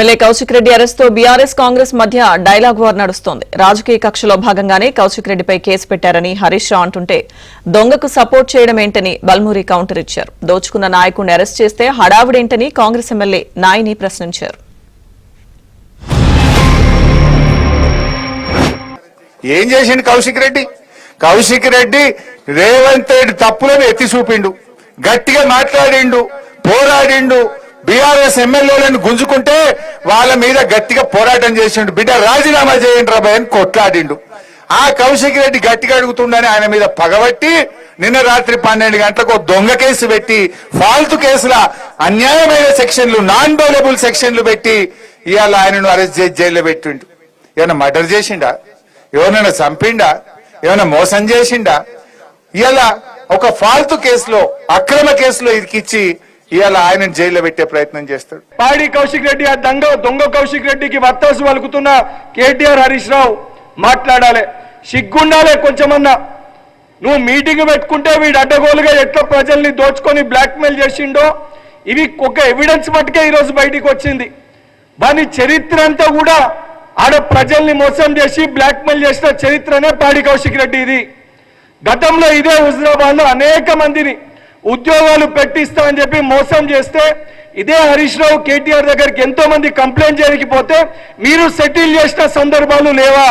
MLA Kaushik Reddy అరెస్ట్తో BRS Congress మధ్య dialogue war నడుస్తోంది. రాజకీయ కక్షలో భాగంగానే కౌశిక్ రెడ్డిపై కేసు పెట్టారని హరీష్ రావు అంటుంటే దొంగకు సపోర్ట్ చేయడం ఏంటని బల్మూరి కౌంటర్ ఇచ్చారు. దోచుకున్న నాయకుడిని అరెస్ట్ చేస్తే హడావుడేంటని కాంగ్రెస్ ఎమ్మెల్యే నాయిని ప్రశ్నించారు. ఏం చేసిండు కౌశిక్ రెడ్డి? కౌశిక్ రెడ్డి రేవంత్ రెడ్డి తప్పులను ఎత్తి చూపిండు, గట్టిగా మాట్లాడిండు, పోరాడిండు. బీఆర్ఎస్ ఎమ్మెల్యేలను గుంజుకుంటే వాళ్ళ మీద గట్టిగా పోరాటం చేసిండు. బిడ్డ రాజీనామా చేయండి రాబాయ్ అని కొట్లాడిండు. ఆ కౌశిక్ రెడ్డి గట్టిగా అడుగుతుండని ఆయన మీద పగబట్టి నిన్న రాత్రి 12 గంటలకు దొంగ కేసు పెట్టి ఫాల్తు కేసుల అన్యాయమైన సెక్షన్లు, నాన్ బౌలబుల్ సెక్షన్లు పెట్టి ఇవాళ ఆయనను అరెస్ట్ చేసి జైల్లో పెట్టిండు. ఏమైనా మర్డర్ చేసిండా? ఎవరైనా చంపిండా? ఏమైనా మోసం చేసిండా? ఇవాళ ఒక ఫాల్తు కేసులో, అక్రమ కేసులో ఇరికిచ్చి ఇవాళ ఆయన జైల్లో పెట్టే ప్రయత్నం చేస్తాడు. పాడి కౌశిక్ రెడ్డి ఆ దొంగ కౌశిక్ రెడ్డికి వత్తాసు పలుకుతున్న కేటీఆర్ హరీష్ రావు మాట్లాడాలి, సిగ్గుండాలి కొంచెమన్నా. నువ్వు మీటింగ్ పెట్టుకుంటే వీడు అడ్డగోలుగా ఎట్లా ప్రజల్ని దోచుకొని బ్లాక్మెయిల్ చేసిండో ఇవి ఒక ఎవిడెన్స్ మట్టుకే ఈరోజు బయటికి వచ్చింది. దాని చరిత్ర అంతా కూడా ఆడ ప్రజల్ని మోసం చేసి బ్లాక్మెయిల్ చేసిన చరిత్రనే పాడి కౌశిక్ రెడ్డి. ఇది గతంలో ఇదే హుజరాబాద్ లో అనేక మందిని ఉద్యోగాలు పెట్టిస్తామని చెప్పి మోసం చేస్తే ఇదే హరీష్ రావు కేటీఆర్ దగ్గరికి ఎంతో మంది కంప్లైంట్ చేయకపోతే మీరు సెటిల్ చేసిన సందర్భాలు లేవా?